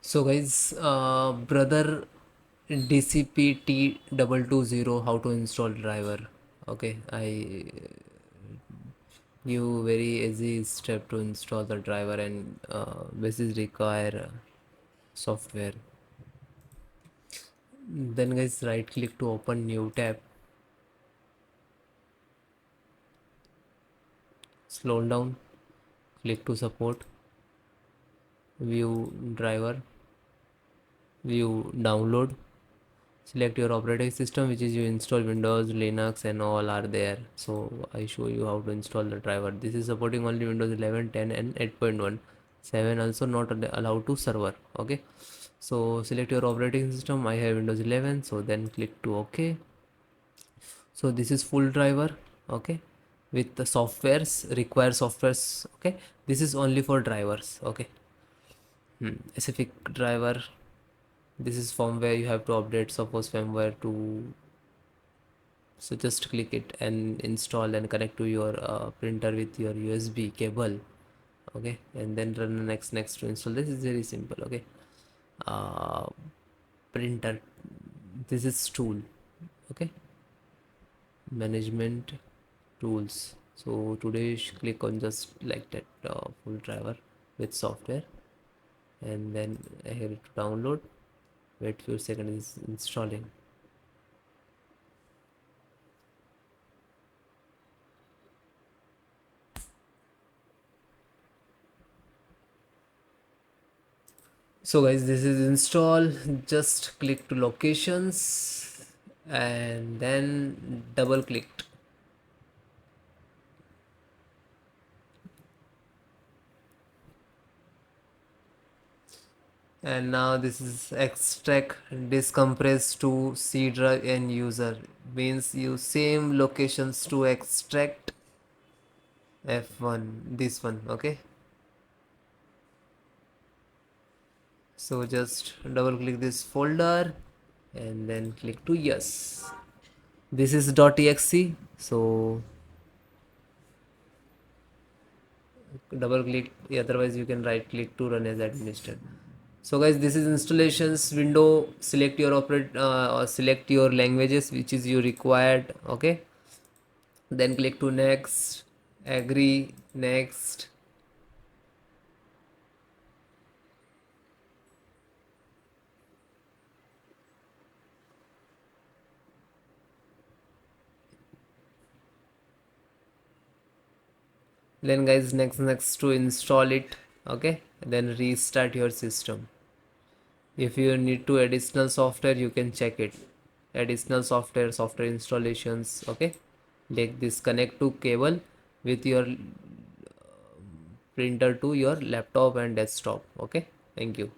So guys, brother, DCP-T220, how to install driver. Okay, I give very easy step to install the driver, and this is require software. Then guys, right click to open new tab, scroll down, click to support, view driver, view download, select your operating system, which is you install Windows, Linux and all are there. So I show you how to install the driver. This is supporting only Windows 11, 10 and 8.1. 7 also not allowed to server. Okay, so select your operating system. I have Windows 11, so then click to OK. So this is full driver. Okay, with the softwares, require softwares. Okay, this is only for drivers. Okay, specific driver. This is firmware, you have to update suppose firmware to. So just click it and install and connect to your printer with your USB cable. Okay, and then run next to install. This is very simple. Okay, uh, printer, this is tool. Okay, management tools. So today click on just like that full driver with software, and then here to download. Wait few seconds, is installing. So guys, this is install. Just click to locations and then double clicked. And now this is extract decompress to C drive and user, means use same locations to extract F1, this one. Okay, so just double click this folder and then click to yes. This is .exe, so double click, otherwise you can right click to run as administrator. So guys, this is installations window. Select your select your languages which is you required. Okay, then click to next, agree, next. Then guys, next to install it. Okay, then restart your system. If you need to additional software, you can check it. Additional software installations. Okay, like this, connect to cable with your printer to your laptop and desktop. Okay, thank you.